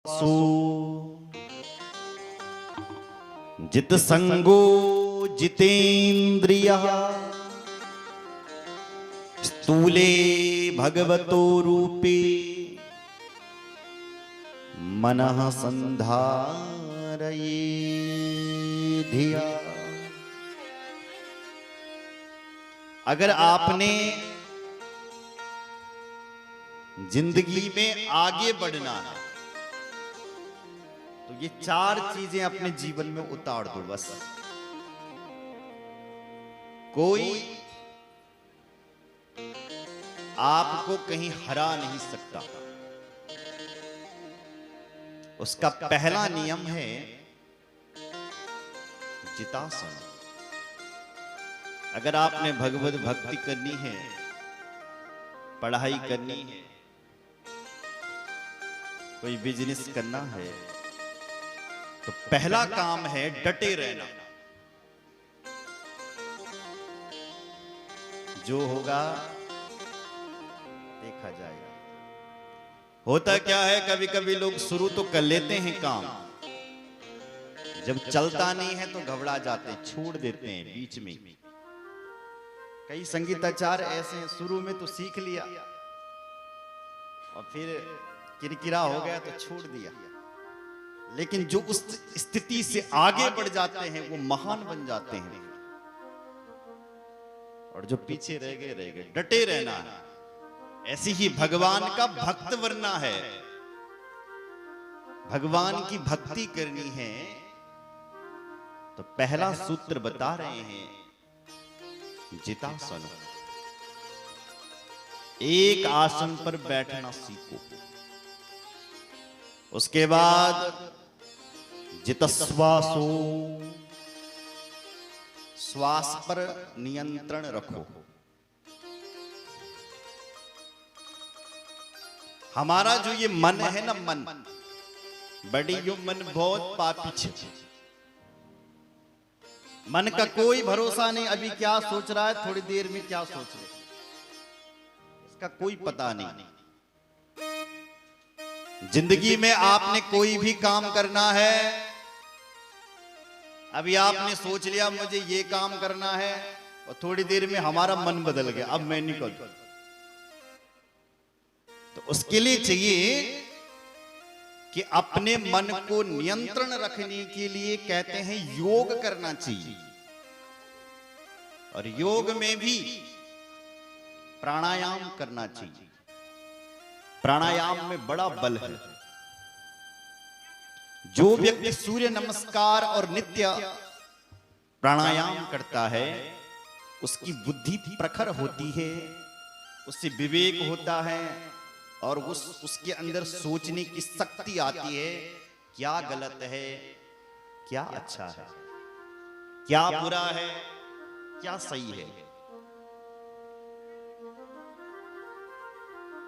सो जित संगो जितेन्द्रिय स्थूले भगवतो रूपे मनः संधारये धिया। अगर आपने जिंदगी में आगे बढ़ना है तो ये चार चीजें अपने जीवन में उतार दो बस। कोई आपको कहीं हरा नहीं सकता। उसका पहला नियम है जितासन। अगर आपने भगवत भक्ति करनी है, पढ़ाई करनी है, कोई बिजनेस करना है, तो पहला काम है डटे रहना। जो होगा देखा जाएगा। होता क्या है, कभी कभी लोग शुरू तो कर लेते हैं काम, जब चलता नहीं है तो घबरा जाते हैं, छोड़ देते हैं बीच में। कई संगीताचार्य ऐसे हैं, शुरू में तो सीख लिया और फिर किरकिरा हो गया तो छोड़ दिया, लेकिन जो उस स्थिति से आगे बढ़ जाते हैं वो महान बन जाते हैं। और जो पीछे रह गए डटे रहना है। ऐसे ही भगवान का भक्त बनना है, भगवान की भक्ति करनी है, तो पहला सूत्र बता रहे हैं जितासन। एक आसन पर बैठना सीखो। उसके बाद जितश्वासो, श्वास पर नियंत्रण रखो। हमारा जो ये मन है ना, मन बड़ी यो मन बहुत पापी छे। मन का कोई भरोसा नहीं, अभी क्या सोच रहा है, थोड़ी देर में क्या सोच रहे, इसका कोई पता नहीं। जिंदगी में आपने कोई भी काम करना है, अभी आपने सोच लिया मुझे ये काम करना है, और थोड़ी देर में हमारा मन बदल गया, अब मैं निकल। तो उसके लिए चाहिए कि अपने मन को नियंत्रण रखने के लिए कहते हैं योग करना चाहिए। और योग में भी प्राणायाम करना चाहिए। प्राणायाम में बड़ा बल है। जो व्यक्ति सूर्य नमस्कार और नित्य प्राणायाम करता है, उसकी बुद्धि प्रखर होती है, उससे विवेक होता है, और उसके अंदर सोचने की शक्ति आती है। क्या गलत है, क्या अच्छा है, क्या बुरा है, क्या सही है।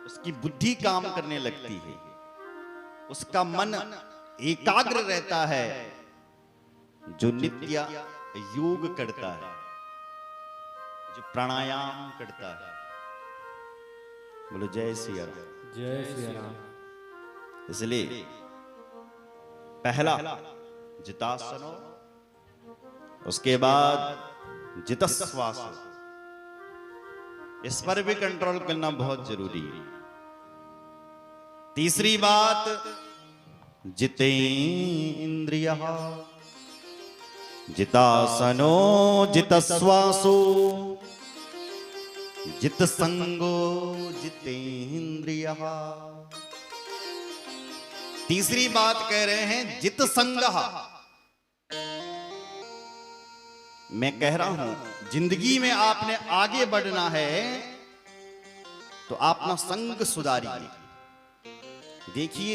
उसकी बुद्धि काम करने लगती है, उसका मन एकाग्र रहता है। जो नित्य योग करता है, जो प्राणायाम करता है। बोलो जय सिया राम। जय श्री राम। इसलिए पहला जितासनो, उसके बाद जितश्वास। इस पर भी कंट्रोल करना बहुत जरूरी है। तीसरी बात जितेन्द्रिय। जितासनो जितश्वासो जित संगो जितेन्द्रिय। तीसरी बात कह रहे हैं जित संग। मैं कह रहा हूं जिंदगी में आपने आगे बढ़ना है तो अपना संग सुधारिए।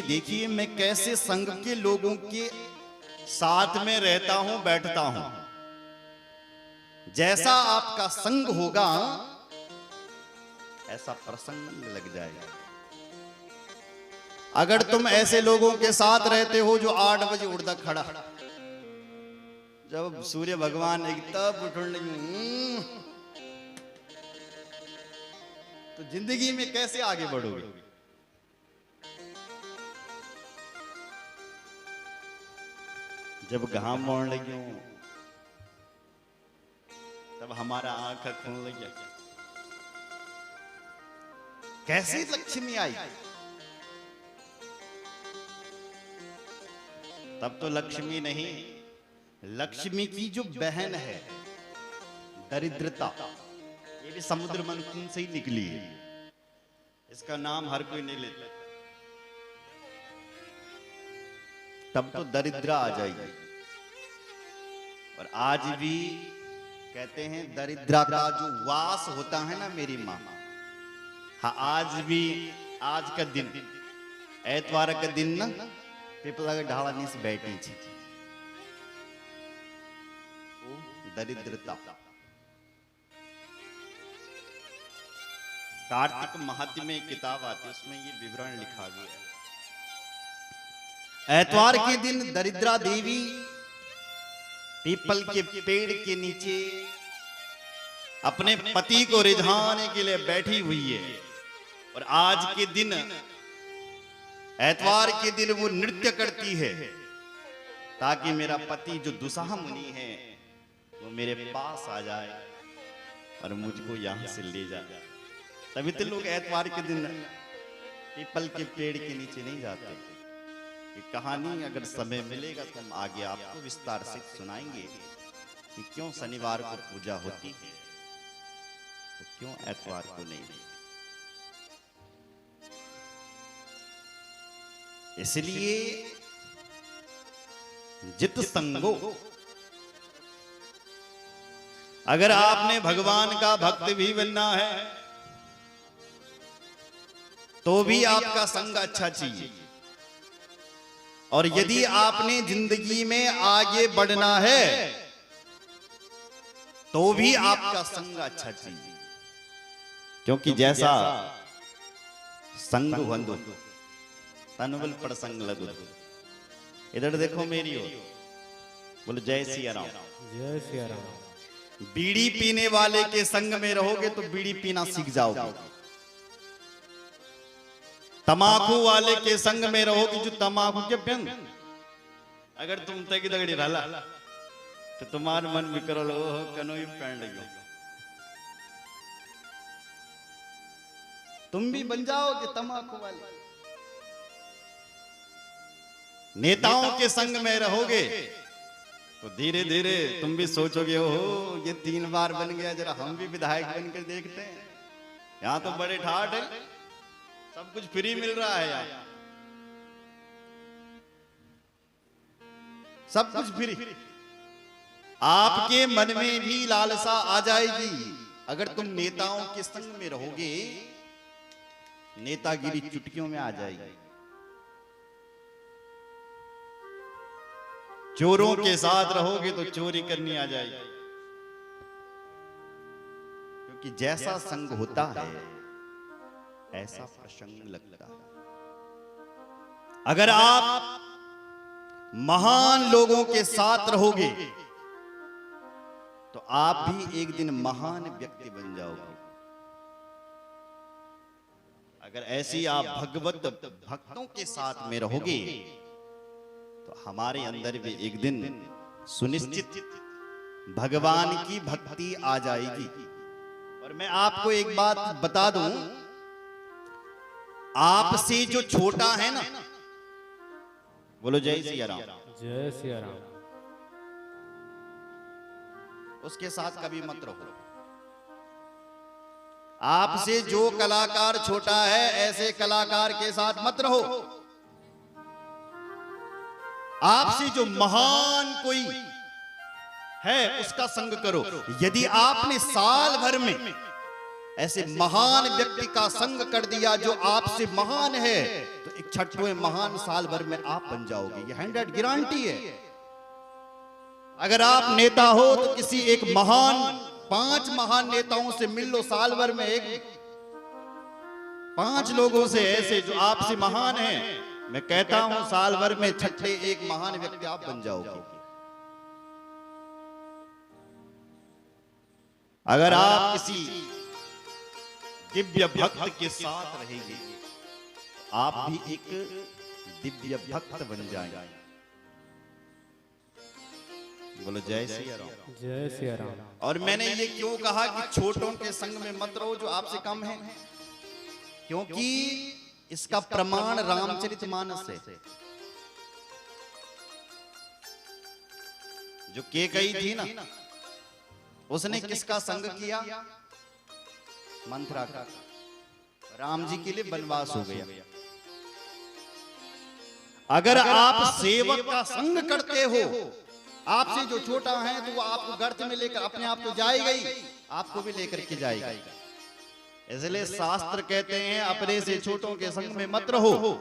देखिए मैं कैसे संग के लोगों के साथ में रहता हूं, बैठता हूं। जैसा आपका संग होगा ऐसा प्रसंग लग जाएगा। अगर तुम ऐसे लोगों के साथ रहते हो जो 8 बजे उठता खड़ा, जब सूर्य भगवान एक तब उठ, तो जिंदगी में कैसे आगे बढ़ोगे? जब घाम मोड़ लगी तब हमारा आंख खुल लगी। कैसी लक्ष्मी आई? तब तो लक्ष्मी नहीं, लक्ष्मी की जो बहन है दरिद्रता, ये भी समुद्र मंथन से ही निकली है। इसका नाम हर कोई नहीं लेता। तब तो दरिद्रा आ जाएगी। और आज भी कहते हैं दरिद्रा का जो वास होता है ना मेरी माँ, हाँ आज भी, आज का दिन ऐतवार का दिन ना पीपला के ढाला नीचे बैठी थी दरिद्रता। कार्तिक महात्म्य में किताब आती है, उसमें ये विवरण लिखा गया है। ऐतवार के दिन दरिद्रा देवी पीपल के पेड़ के नीचे अपने पति को रिझाने के लिए बैठी हुई है। और आज के दिन, ऐतवार के दिन वो नृत्य करती है ताकि मेरा पति जो दुसाह मुनि है वो मेरे पास आ जाए और मुझको यहां से ले जाए। तभी तो लोग ऐतवार के दिन पीपल के पेड़ के नीचे नहीं जाते। ये कहानी अगर समय मिलेगा तो हम आगे आपको विस्तार से सुनाएंगे कि क्यों शनिवार को पूजा होती है तो क्यों ऐतवार को नहीं। इसलिए जित संगो, अगर आपने भगवान का भक्त भी बनना है तो भी आपका संग अच्छा चाहिए। और यदि आपने जिंदगी में आगे बढ़ना है तो भी आपका संग अच्छा चाहिए। क्योंकि जैसा संग बंधु तनवल पर संग लगो। इधर देखो मेरी ओर, बोलो जय सिया राम। जय सिया राम। बीड़ी पीने वाले के संग में रहोगे तो बीड़ी पीना सीख जाओगे। तमाकू वाले के संग में रहोगे जो तमाकू के व्यंग, अगर तुम तक दगड़ी रहला तो तुम्हार मन में करो कनोई पैण लगे। तुम भी बन जाओगे तमाकू वाले। नेताओं के संग में रहोगे तो धीरे धीरे तुम भी सोचोगे हो ये 3 बार बन गया, जरा हम भी विधायक बनकर देखते हैं। यहां तो बड़े ठाठ है, सब कुछ फ्री मिल रहा है यार, सब कुछ फ्री। आपके मन में भी लालसा आ जाएगी अगर तुम नेताओं के संग में रहोगे। नेतागिरी चुटकियों में आ जाएगी। चोरों के साथ रहोगे तो चोरी करनी आ जाएगी। क्योंकि जैसा संग होता है ऐसा प्रसंग लगता है। अगर आप महान लोगों के साथ रहोगे तो आप भी एक दिन महान व्यक्ति बन जाओगे। अगर ऐसी आप भगवत भक्तों के साथ में रहोगे तो हमारे अंदर भी एक दिन सुनिश्चित भगवान की भक्ति आ जाएगी। और मैं आपको एक बात बता दूं, आपसे जो छोटा है ना, बोलो जय सिया राम। जय सिया राम। उसके साथ कभी मत रहो। आपसे जो कलाकार छोटा है ऐसे कलाकार के साथ मत रहो। आपसे जो महान कोई है उसका संग करो। यदि आपने साल भर में ऐसे महान व्यक्ति का संग कर दिया जो आपसे महान है तो एक छठवें महान साल भर में आप बन जाओगे। ये 100 गारंटी है। अगर आप नेता हो तो किसी एक महान, 5 महान नेताओं से मिल लो साल भर में, एक 5 लोगों से ऐसे जो आपसे महान हैं, मैं कहता हूं साल भर में छठे एक महान व्यक्ति आप बन जाओगे। अगर आप किसी दिव्य भक्त के साथ रहेंगे आप भी एक दिव्य भक्त बन जाएंगे। बोलो जय सिया राम। जय सिया राम। और मैंने ये क्यों कहा कि छोटों के संग में मत रहो जो आपसे कम है, क्योंकि इसका प्रमाण रामचरितमानस है। जो केकई थी ना, उसने किसका संग किया? मंथरा का। राम जी के लिए वनवास हो गया। अगर आप सेवक का संग करते हो, आपसे जो छोटा है तो वो आपको गर्त में लेकर अपने आप तो जाएगा ही, आपको भी लेकर के जाएगा। इसलिए शास्त्र कहते हैं अपने से छोटों के संग में मत रहो।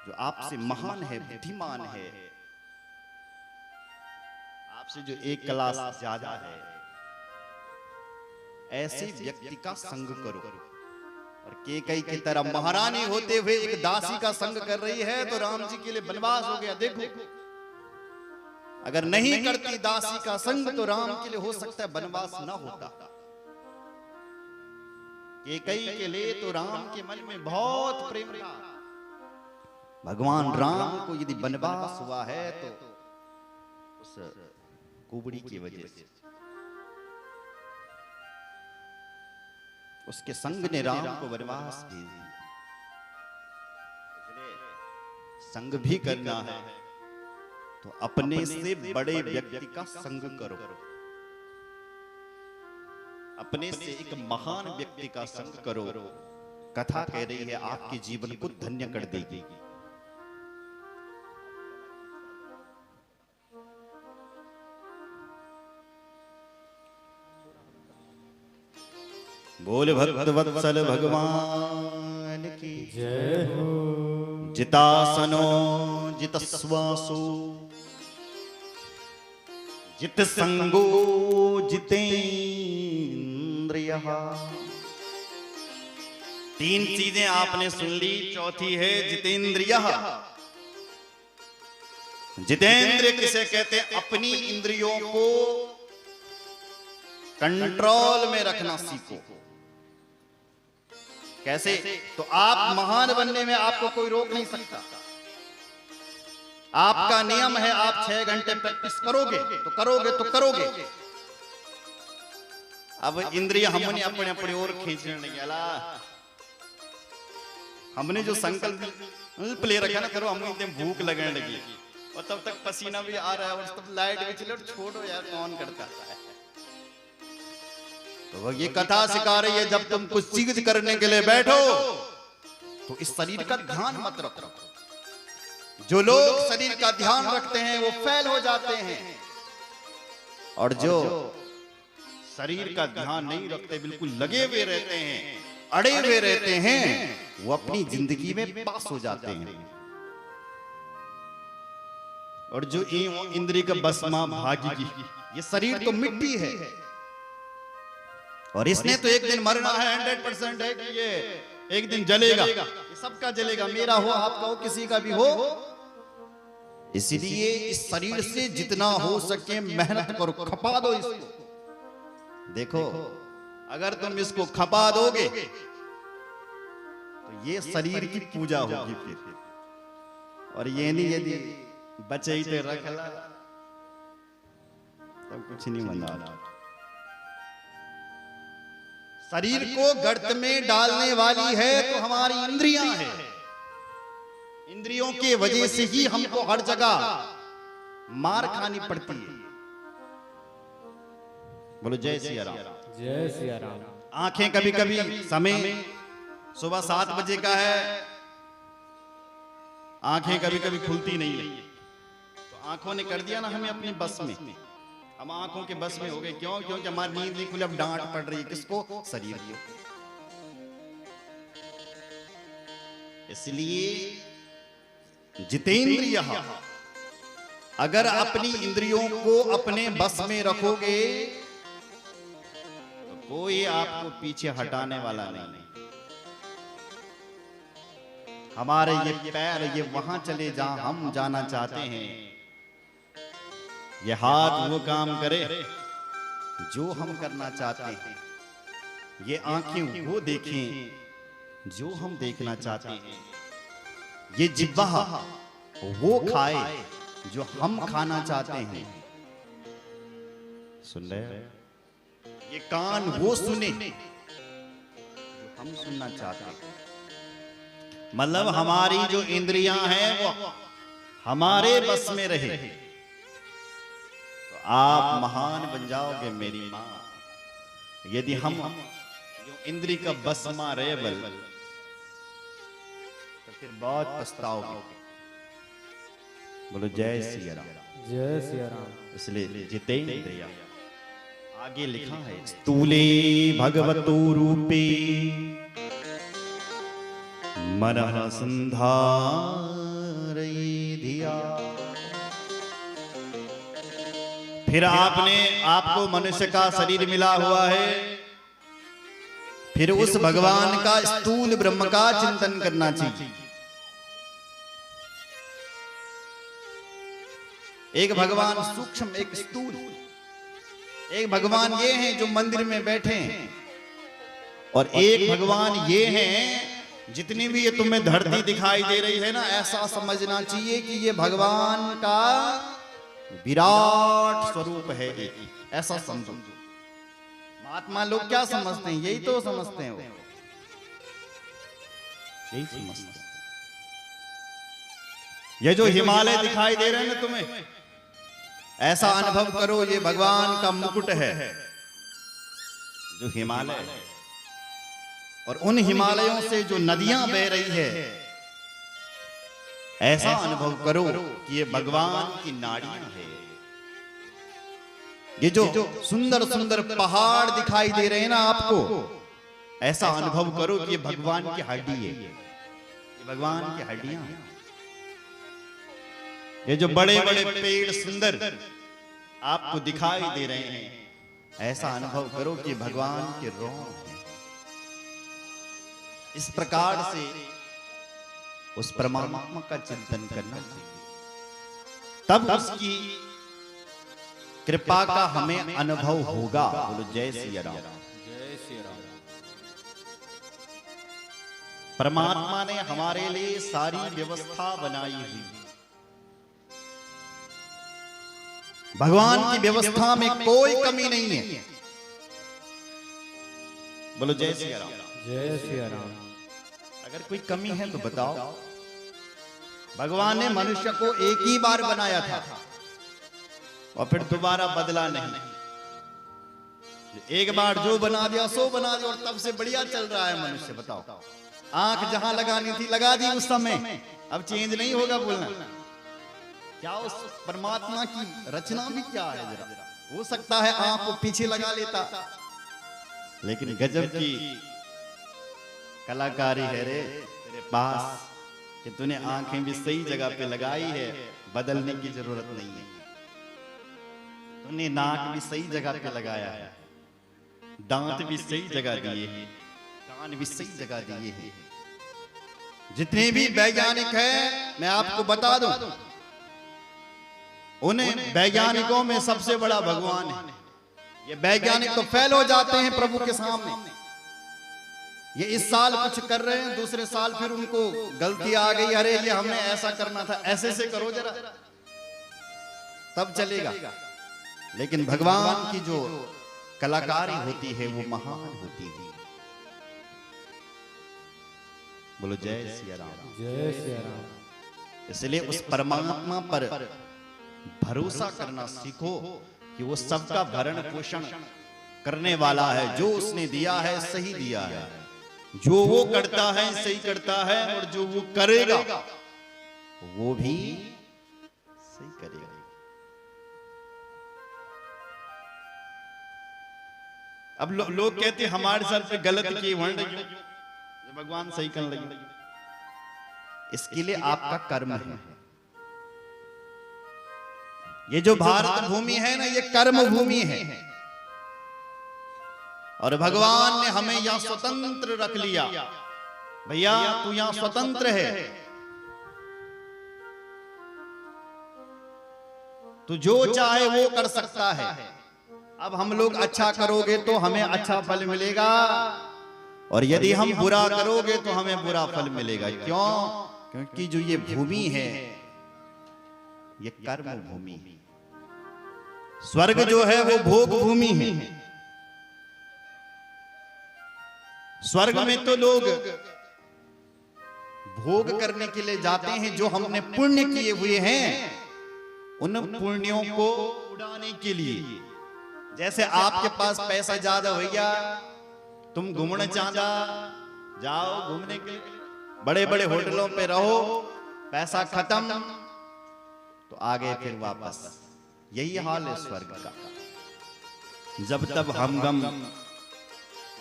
जो आपसे महान है, बुद्धिमान है, आपसे जो एक क्लास ज्यादा है, ऐसे व्यक्ति का संग करो। और केकई की तरह महारानी होते हुए एक दासी का संग कर रही है तो राम जी के लिए वनवास हो गया। देखो, अगर नहीं करती दासी का संग तो राम के लिए हो सकता है वनवास ना होता। केकई के लिए तो राम के मन में बहुत प्रेम था। भगवान राम को यदि वनवास हुआ है तो उस कुबड़ी की वजह से, उसके संग ने राम को वनवास भेज दिया। संग भी करना है तो अपने से बड़े व्यक्ति का संग करो। अपने से एक महान व्यक्ति का संग करो। कथा कह रही है आपके जीवन को धन्य कर देगी। बोल भक्त वत्सल भगवान की जय हो। जितासनो जितस्वासो जित संगो जितेंद्रियः। तीन चीजें आपने सुन ली, चौथी है जितेंद्रियः। जितेंद्रिय किसे कहते हैं? अपनी इंद्रियों को कंट्रोल में रखना सीखो। कैसे? तो आप महान बनने में आपको कोई रोक नहीं सकता। आपका नियम है आप 6 घंटे प्रैक्टिस करोगे तो करोगे तो करोगे। अब इंद्रिय हमने अपने अपने ओर खींचने नहीं आला। हमने जो संकल्प ले रखा ना, करो, हमें इतने भूख लगने लगी और तब तक पसीना भी आ रहा है और तब लाइट भी चले, छोड़ो यार, कौन करता है। तो वो ये कथा सिखा रही है जब तुम कुछ चीज करने के लिए बैठो तो इस शरीर का ध्यान मत रखो। जो लोग शरीर का ध्यान रखते हैं वो फेल हो जाते हैं, और जो शरीर का ध्यान नहीं रखते, बिल्कुल लगे हुए रहते हैं, अड़े हुए रहते हैं, वो अपनी जिंदगी में पास हो जाते हैं। और जो इंद्रिय का बसमा भागी, ये शरीर तो मिट्टी है और इसने तो एक दिन मरना है। 100% है कि ये एक दिन जलेगा, ये सबका जलेगा, मेरा हो, आपका हो, किसी का भी हो। इसलिए इस शरीर से जितना हो सके मेहनत करो, खपा दो इसको। देखो, अगर तुम इसको खपा दोगे तो ये शरीर की पूजा होगी फिर। और ये नहीं यदि बचे ही तो रख ला तब कुछ नहीं बना। शरीर को गर्त में डालने वाली है तो हमारी इंद्रियां हैं। इंद्रियों के वजह से ही हमको हर जगह मार खानी पड़ती है। बोलो जय सिया राम। जय सिया राम। आंखें कभी कभी, समय सुबह 7 बजे का है, आंखें कभी कभी खुलती नहीं है, तो आंखों ने कर दिया ना हमें अपनी बस में। हम आंखों के बस में हो गए। क्यों? क्योंकि हमारी नींद नहीं खुली, अब डांट पड़ रही है। किसको? शरीर को। इसलिए जितेंद्रियः, अगर अपनी इंद्रियों को अपने बस में रखोगे तो कोई आपको पीछे हटाने वाला नहीं। हमारे ये पैर ये वहां चले जहां हम जाना चाहते हैं, ये हाथ वो काम करे जो हम करना चाहते हैं, ये आंखें वो देखें जो हम देखना चाहते हैं, ये जिह्वा वो खाए जो हम खाना चाहते हैं, सुन रहे हो? ये कान वो सुने जो हम सुनना चाहते हैं। मतलब हमारी जो इंद्रियां हैं वो हमारे बस में रहे तो आप महान बन जाओगे मेरी मां। यदि हम जो इंद्री का बस में रहे बल तो फिर बहुत पछताओगे। बोलो जय सिया राम। जय सिया राम। इसलिए जितेंद्रिया आगे लिखा है स्थूले भगवतो रूपे मनः संधारये धिया। फिर आपको मनुष्य का शरीर मिला हुआ है, फिर उस भगवान का स्थूल ब्रह्म का चिंतन करना चाहिए। एक भगवान सूक्ष्म, एक स्थूल। एक भगवान ये हैं जो मंदिर में बैठे हैं, और एक भगवान ये हैं जितनी भी ये तुम्हें धरती दिखाई दे रही है ना, ऐसा समझना चाहिए कि ये भगवान का विराट स्वरूप है। ऐसा समझो। महात्मा लोग क्या समझते हैं? यही तो समझते हैं, वो यही समझते हैं। ये जो हिमालय दिखाई दे रहे हैं ना तुम्हें, ऐसा अनुभव करो ये भगवान का मुकुट है जो हिमालय है। और उन हिमालयों से जो नदियां बह रही है, ऐसा अनुभव करो कि ये भगवान की नाड़ियां है। ये जो सुंदर सुंदर पहाड़ दिखाई दे रहे हैं ना आपको, ऐसा अनुभव करो कि ये भगवान की हड्डी है, ये भगवान की हड्डियां हैं। ये जो बड़े बड़े पेड़ सुंदर आपको दिखाई दे रहे हैं, ऐसा अनुभव करो कि भगवान के रोम हैं। इस प्रकार से उस परमात्मा का चिंतन करना चाहिए, तब उसकी कृपा का हमें अनुभव होगा। बोलो जय सिया राम। जय सिया राम। परमात्मा ने हमारे लिए सारी व्यवस्था बनाई हुई। भगवान की व्यवस्था में कोई कमी नहीं है। बोलो जय सिया राम। जय सिया राम। अगर कोई कमी है तो बताओ। भगवान ने मनुष्य को एक ही बार बनाया था और फिर दोबारा बदला नहीं। एक बार जो बना दिया सो बना दिया, और तब से बढ़िया चल रहा है मनुष्य। बताओ, आंख जहां लगानी थी लगा दी उस समय, अब चेंज नहीं होगा। बोलना क्या उस परमात्मा की रचना भी क्या है। जरा हो सकता है आंख को पीछे लगा लेता, लेकिन गजब की कलाकारी है रे तेरे पास कि तूने आंखें भी सही जगह पे लगाई है, बदलने की जरूरत नहीं है। तूने नाक भी सही जगह पे लगाया है, दांत भी सही जगह दिए हैं, कान भी सही जगह दिए हैं। जितने भी वैज्ञानिक हैं मैं आपको बता दूं, उन्हें वैज्ञानिकों में सबसे बड़ा भगवान है। ये वैज्ञानिक तो फेल हो जाते हैं प्रभु के सामने। ये इस साल कुछ कर रहे हैं, दूसरे साल फिर उनको गलती आ गई, अरे ये हमने ऐसा करना था, ऐसे से करो जरा तब चलेगा। लेकिन भगवान की जो कलाकारी होती है वो महान होती है। बोलो जय सिया राम। जय सिया राम। इसलिए उस परमात्मा पर भरोसा करना सीखो कि वो सबका भरण पोषण करने वाला है। जो उसने दिया है सही दिया है, जो वो करता है सही करता है, और जो वो करेगा वो भी सही करेगा। अब लोग कहते हैं हमारे सर पे गलत किए वर्ण क्यों, भगवान सही करने लगे। इसके लिए आपका कर्म है। ये जो भारत भूमि है ना, ये कर्म भूमि है, और भगवान ने हमें यहां स्वतंत्र रख लिया। भैया तू यहां स्वतंत्र है, तू जो चाहे वो कर सकता है। अब हम लोग अच्छा करोगे तो हमें अच्छा फल मिलेगा, और यदि हम बुरा करोगे तो हमें बुरा फल मिलेगा। क्यों? क्योंकि जो ये भूमि है ये कर्म भूमि है। स्वर्ग जो है वो भोग भूमि है। स्वर्ग में तो लोग भोग करने के लिए जाते हैं, जो हमने पुण्य किए हुए हैं उन पुण्यों को उड़ाने के लिए। जैसे आपके पास पैसा ज्यादा हो गया, तुम घूमना चाहता, जाओ घूमने के लिए, बड़े बड़े होटलों पे रहो, पैसा खत्म तो आगे फिर वापस। यही हाल है स्वर्ग का। जब तक हम गम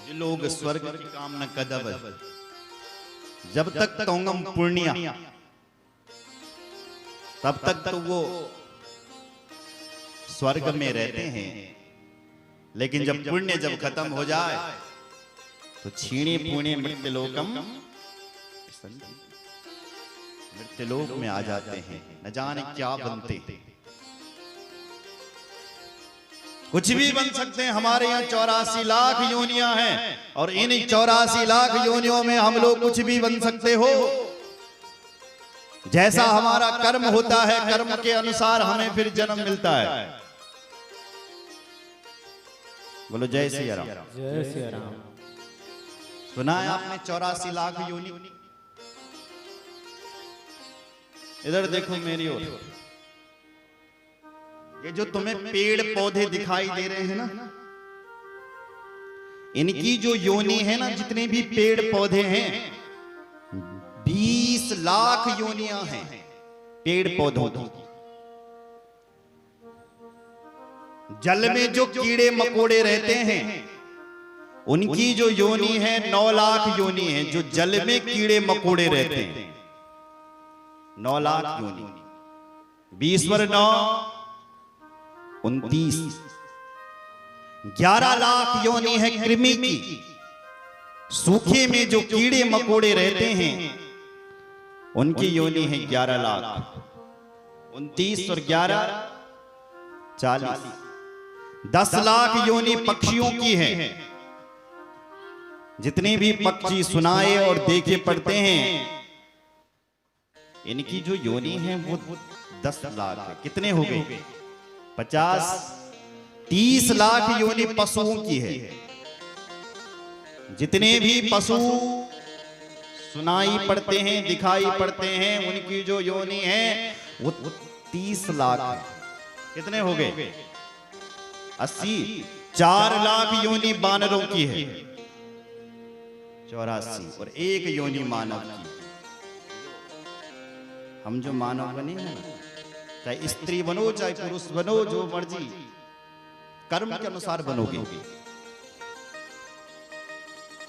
जो लोग स्वर्ग की कामना कदब, जब तक तोंगम पुण्य, तब तक तो वो स्वर्ग में रहते हैं। लेकिन जब पुण्य जब खत्म हो जाए तो छीणे पुण्य मृत्युलोकम, मृत्युलोक में आ जाते हैं। न जाने क्या बनते, कुछ भी बन सकते हैं। हमारे यहाँ 84 लाख योनियां हैं और इन 84 लाख योनियों में हम लोग कुछ भी बन सकते हो। जैसा हमारा कर्म होता है, कर्म के अनुसार हमें फिर जन्म मिलता है। बोलो जय सिया राम। जय सिया राम। सुना है आपने 84 लाख योनि? इधर देखो मेरी ओर, ये जो तुम्हें पेड़ पौधे दिखाई दे रहे हैं ना, इनकी जो योनि है ना, जितने भी पेड़ पौधे हैं 20 लाख योनियां हैं पेड़ पौधों की। जल में जो कीड़े मकोड़े रहते हैं उनकी जो योनि है 9 लाख योनि है। जो जल में कीड़े मकोड़े रहते हैं 9 लाख योनि, 20 वर 9 29, 11 लाख योनि है कृमि की। सूखे में जो कीड़े मकोड़े रहते हैं उनकी योनि है 11 लाख, 29 और 11 40, 10 लाख योनि पक्षियों की है। जितने भी पक्षी सुनाए और देखे पड़ते हैं इनकी जो योनि है वो 10 लाख है। कितने हो गए? 50, 30 लाख योनि पशुओं की है। जितने भी पशु सुनाई पड़ते हैं, दिखाई पड़ते हैं, उनकी जो योनि है वो 30 लाख है। कितने हो गए? 80, 4 लाख योनि बानरों की है, 84, और 1 योनि मानव की। हम जो मानव बने हैं ना, चाहे स्त्री बनो चाहे पुरुष बनो, जो मर्जी कर्म के अनुसार बनोगे।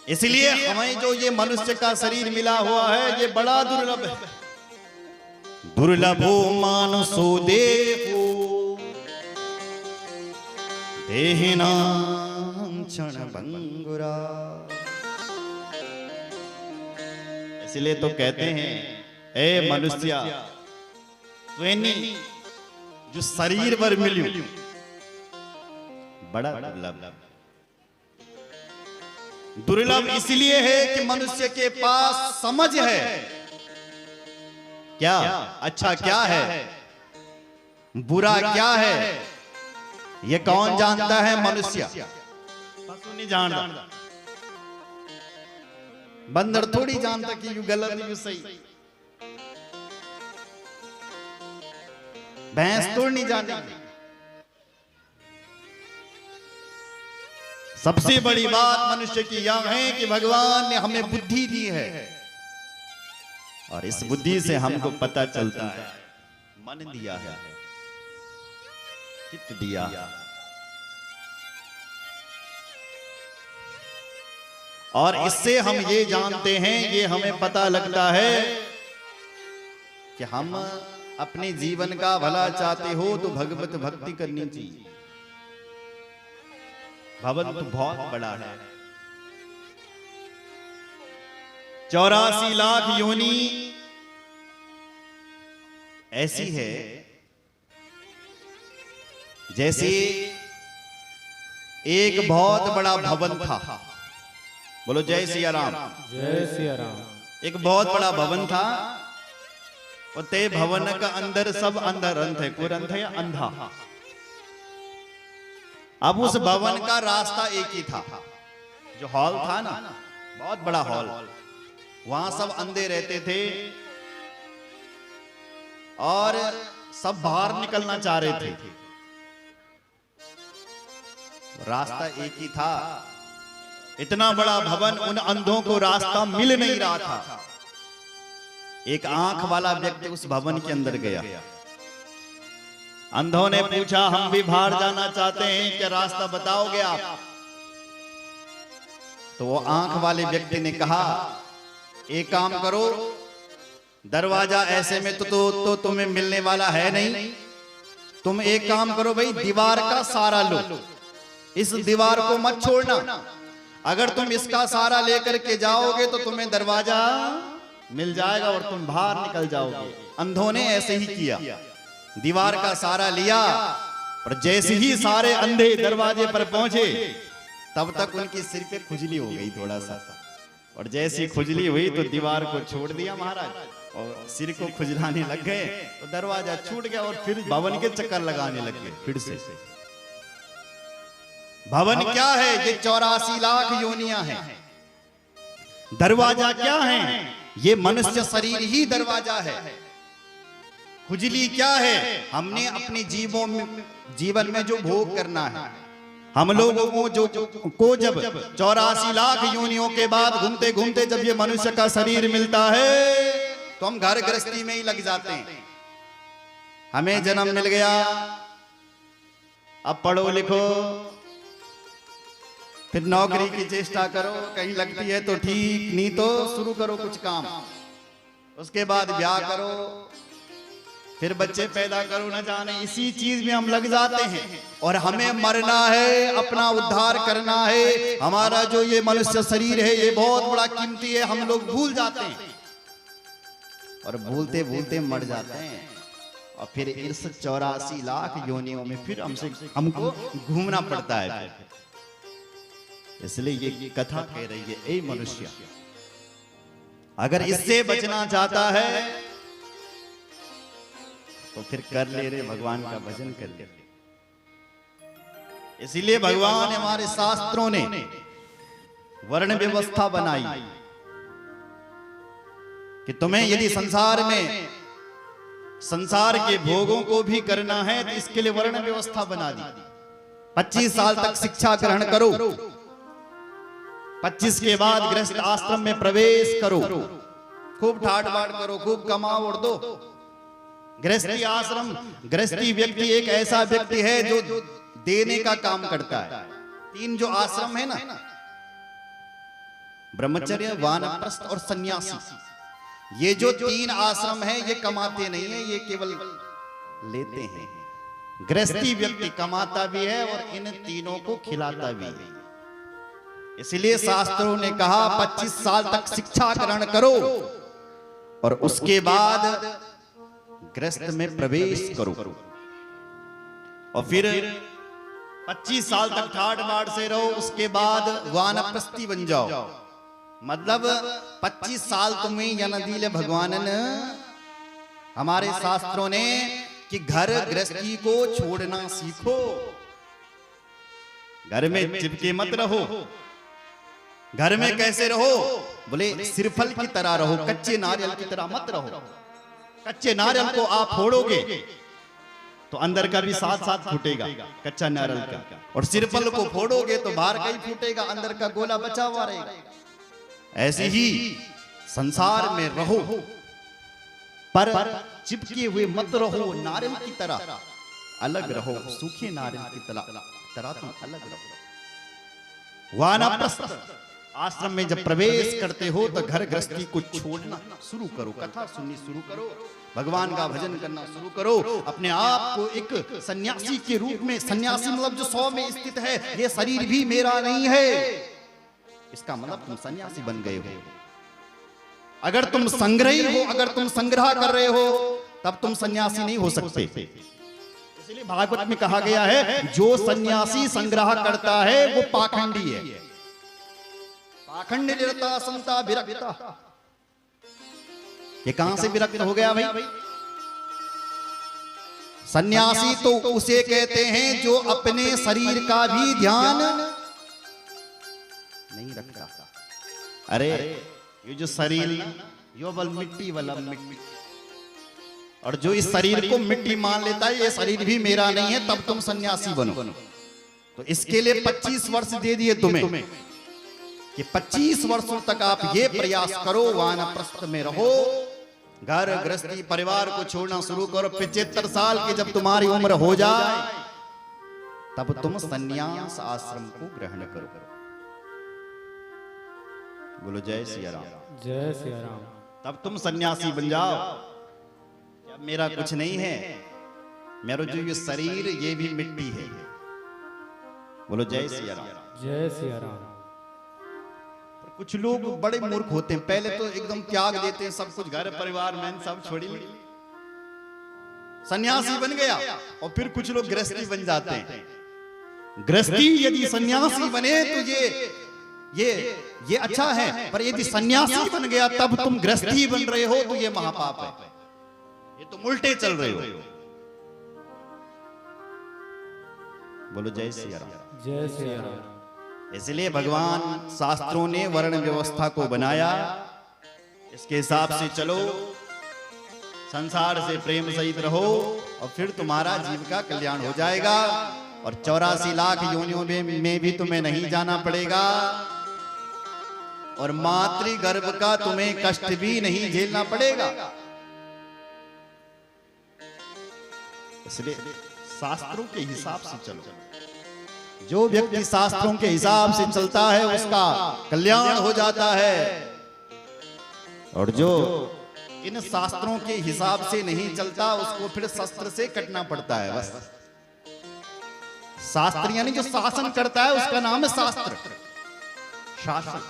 इसलिए हमें जो ये मनुष्य का शरीर मिला हुआ है ये बड़ा दुर्लभ है। दुर्लभो मानसो देहो देहिनां क्षण भंगुरा। इसलिए तो कहते हैं ए मनुष्य, त्वेनी जो शरीर पर मिल्यू बड़ा दुर्लभ। दुर्लभ इसलिए है कि मनुष्य के पास समझ है क्या अच्छा क्या है, बुरा क्या है, ये कौन जानता है? मनुष्य। पशु नहीं जानता, बंदर थोड़ी जानता कि यू गलत यू सही, भैंस तो नहीं जानती। सबसे बड़ी बात मनुष्य की यह है कि भगवान ने हमें बुद्धि दी है और इस बुद्धि से हमको पता चलता है। मन दिया है, चित्त दिया, और इससे हम ये जानते हैं, ये हमें पता लगता है कि हम अपने जीवन का भला चाहते हो तो भगवत भक्ति करनी चाहिए। भवन तो बहुत बड़ा है, 84 लाख योनि ऐसी है जैसे एक बहुत बड़ा भवन था। बोलो जय सिया राम। जय सिया राम। एक बहुत बड़ा भवन था और ते भवन का अंदर सब अंधा रंध है। कोई रंध है या अंधा? अब उस भवन का रास्ता एक ही था, जो हॉल था ना, बहुत बड़ा हॉल, वहां सब अंधे रहते थे और सब बाहर निकलना चाह रहे थे। रास्ता एक ही था, इतना बड़ा भवन, उन अंधों को रास्ता मिल नहीं रहा था। एक आंख वाला व्यक्ति उस भवन के अंदर गया। अंधों ने पूछा, हम भी बाहर जाना चाहते हैं, क्या रास्ता बताओगे आप? तो वो आंख वाले व्यक्ति ने कहा, एक काम करो, दरवाजा ऐसे में तो तुम्हें मिलने वाला है नहीं, तुम एक काम करो भाई, दीवार का सहारा लो, इस दीवार को मत छोड़ना, अगर तुम इसका सहारा लेकर के जाओगे तो तुम्हें दरवाजा मिल जाएगा और तुम बाहर निकल जाओगे। अंधों ने ऐसे ही किया, दीवार का सहारा लिया, पर जैसे ही सारे अंधे दरवाजे पर पहुंचे तब तक उनकी सिर पे खुजली हो गई थोड़ा सा, और जैसी खुजली हुई तो दीवार को छोड़ दिया महाराज और सिर को खुजलाने लग गए, तो दरवाजा छूट गया और फिर भवन के चक्कर लगाने लग गए फिर से। भवन क्या है? ये 84 लाख योनियां हैं। दरवाजा क्या है? ये मनुष्य शरीर ही दरवाजा है। खुजली क्या है? हमने अपने जीवन में जो भोग करना है, हम लोगों को जब 84 लाख योनियों के बाद घूमते घूमते जब ये मनुष्य का शरीर मिलता है तो हम घर गृहस्थी में ही लग जाते हैं। हमें जन्म मिल गया, अब पढ़ो लिखो, फिर नौकरी की चेष्टा करो, कहीं लगती है तो ठीक, नहीं तो शुरू करो कुछ काम, उसके बाद ब्याह करो, फिर बच्चे पैदा करो, न जाने इसी चीज में हम लग जाते हैं। और हमें मरना है, अपना उद्धार करना है, हमारा जो ये मनुष्य शरीर है ये बहुत बड़ा कीमती है, हम लोग भूल जाते हैं और भूलते भूलते मर जाते हैं। और फिर इस 84 लाख योनियों में फिर हमको घूमना पड़ता है। इसलिए ये कथा कह रही है, ए मनुष्य, अगर इससे बचना चाहता है तो फिर कर ले रे भगवान का भजन कर ले। इसीलिए भगवान हमारे शास्त्रों ने वर्ण व्यवस्था बनाई कि तुम्हें यदि संसार में संसार के भोगों को भी करना है तो इसके लिए वर्ण व्यवस्था बना दी। 25 साल तक शिक्षा ग्रहण करो, 25 के बाद गृहस्थ आश्रम में प्रवेश करो, खूब ठाट बाट करो, खूब कमाओ और दो। गृहस्थी आश्रम, गृहस्थी व्यक्ति एक ऐसा व्यक्ति है जो देने का काम करता है। 3 जो आश्रम है ना, ब्रह्मचर्य, वानप्रस्थ और सन्यासी, ये जो 3 आश्रम है ये कमाते नहीं है, ये केवल लेते हैं। गृहस्थी व्यक्ति कमाता भी है और इन तीनों को खिलाता भी है। इसलिए शास्त्रों ने कहा 25 साल तक शिक्षा ग्रहण करो और उसके बाद गृहस्थ में प्रवेश करो, और फिर 25 साल तक ठाट बाट से रहो, उसके बाद वानप्रस्थी बन जाओ। मतलब 25 साल तुम्हें यनदील भगवानन हमारे शास्त्रों ने कि घर गृहस्थी को छोड़ना सीखो, घर में चिपके मत रहो। घर में कैसे रहो? बोले सिरफल की तरह रहो, कच्चे नारियल की तरह मत रहो। कच्चे नारियल को आप फोड़ोगे तो अंदर का भी साथ साथ फूटेगा कच्चा नारियल का, और सिरफल को फोड़ोगे तो बाहर का ही फूटेगा, अंदर का गोला बचा हुआ रहेगा। ऐसे ही संसार में रहो पर चिपके हुए मत रहो, नारियल की तरह अलग रहो, सूखे नारियल की तरह तुम अलग रहो। वानप्रस्थ आश्रम में जब प्रवेश करते हो तो घर गृहस्थी को छोड़ना शुरू करो, कथा सुननी शुरू करो, भगवान का भजन करना शुरू करो, अपने आप को एक सन्यासी के रूप में, सन्यासी मतलब जो 100 में स्थित है, ये शरीर भी मेरा नहीं है, इसका मतलब तुम सन्यासी बन गए हो। अगर तुम संग्रही हो, अगर तुम संग्रह कर रहे हो तब तुम सन्यासी नहीं हो सकते। इसलिए भागवत में कहा गया है जो सन्यासी संग्रह करता है वो पाखंडी है। पाखंड निरता संता विरक्ता, ये कहां से विरक्त हो गया भाई? सन्यासी तो उसे कहते हैं जो अपने शरीर का भी ध्यान नहीं रखता। अरे ये जो शरीर यो बल मिट्टी वाला मिट्टी, और जो इस शरीर को मिट्टी मान लेता है ये शरीर भी मेरा नहीं है, तब तुम सन्यासी बनो। तो इसके लिए 25 वर्ष दे दिए तुम्हें कि 25 वर्षों तक आप ये प्रयास करो, वानप्रस्थ में रहो, घर गृहस्थी परिवार को छोड़ना शुरू करो। 75 साल की जब तुम्हारी उम्र हो जाए तब तुम सन्यास आश्रम को ग्रहण करो। बोलो जय सिया राम। जय सिया राम। तब तुम सन्यासी बन जाओ। मेरा कुछ नहीं है, मेरा जो ये शरीर ये भी मिट्टी है। बोलो जय सिया राम। जय सिया राम। कुछ लोग बड़े मूर्ख होते हैं, पहले तो एकदम त्याग देते हैं सब कुछ, घर परिवार में सब छोड़ी, सन्यासी बन गया, और फिर कुछ लोग गृहस्थी बन जाते हैं। गृहस्थी यदि सन्यासी बने तो ये अच्छा है, पर यदि सन्यासी बन गया तब तुम गृहस्थी बन रहे हो तो ये महापाप है, ये तुम उल्टे चल रहे हो। बोलो जय सिया राम। जय सिया राम। इसलिए भगवान शास्त्रों ने वर्ण व्यवस्था को बनाया, इसके हिसाब से चलो, संसार से प्रेम सहित रहो, और फिर तुम्हारा जीव का कल्याण हो जाएगा। और 84 लाख योनियों में भी तुम्हें नहीं जाना पड़ेगा, और मातृगर्भ का तुम्हें कष्ट भी नहीं झेलना पड़ेगा। इसलिए शास्त्रों के हिसाब से चलो। जो व्यक्ति शास्त्रों के हिसाब से चलता है उसका कल्याण हो जाता है, और जो इन शास्त्रों के हिसाब से नहीं चलता उसको फिर शस्त्र से कटना पड़ता है। बस शास्त्र यानी जो शासन करता है उसका नाम है शास्त्र, शासन।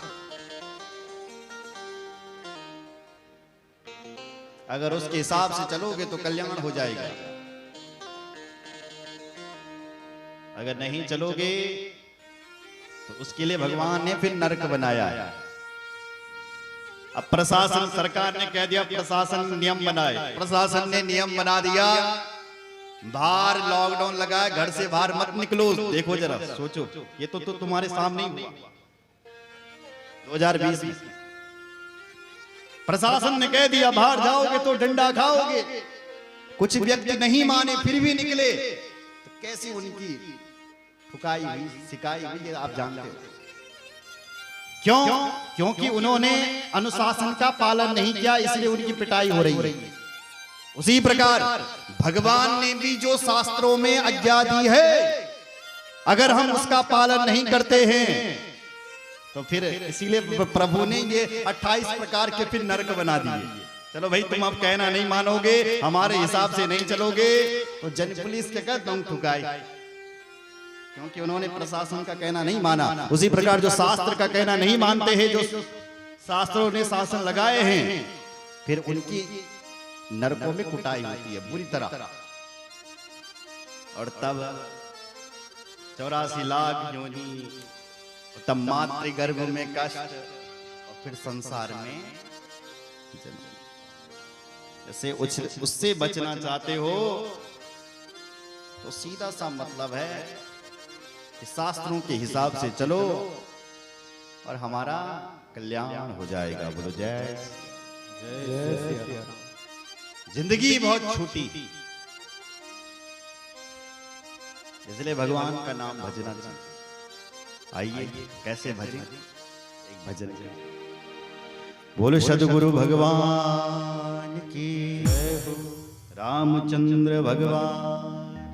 अगर उसके हिसाब से चलोगे तो कल्याण हो जाएगा, अगर नहीं चलोगे तो उसके लिए भगवान ने फिर नरक बनाया है। अब प्रशासन, सरकार ने कह दिया, प्रशासन नियम बनाए, प्रशासन ने नियम बना दिया, बाहर लॉकडाउन लगाया, घर से बाहर मत निकलो। देखो जरा, सोचो, ये तो तुम्हारे सामने ही हुआ 2020 में। प्रशासन ने कह दिया बाहर जाओगे तो डंडा खाओगे। कुछ व्यक्ति नहीं माने फिर भी निकले, तो कैसी उनकी ठुकाई हुई, सिकाई हुई, ये आप जानते हो। क्यों? क्योंकि उन्होंने अनुशासन का पालन नहीं किया, इसलिए उनकी पिटाई हो रही है। उसी प्रकार भगवान ने भी जो शास्त्रों में आज्ञा दी है, अगर हम उसका पालन नहीं करते हैं तो फिर इसीलिए प्रभु ने ये 28 प्रकार के फिर नरक बना दिए। चलो भाई, तुम अब कहना नहीं मानोगे, हमारे हिसाब से नहीं चलोगे, तो जन पुलिस के कर तुम ठुकाई, क्योंकि उन्होंने प्रशासन का कहना नहीं माना। उसी प्रकार जो शास्त्र का कहना नहीं मानते हैं, जो शास्त्रों ने शासन लगाए हैं, फिर उनकी नरकों में कुटाई होती है बुरी तरह। और तब 84 लाख योनि, तब मातृगर्भ में कष्ट, और फिर संसार में जन्म। जैसे उससे बचना चाहते हो तो सीधा सा मतलब है कि शास्त्रों के हिसाब से चलो और हमारा कल्याण हो जाएगा। बोलो जय। जय सिया राम। जिंदगी बहुत छोटी, इसलिए भगवान का नाम भजना चाहिए। आइए कैसे भजें, एक भजन। बोलो सद्गुरु भगवान की, रामचंद्र भगवान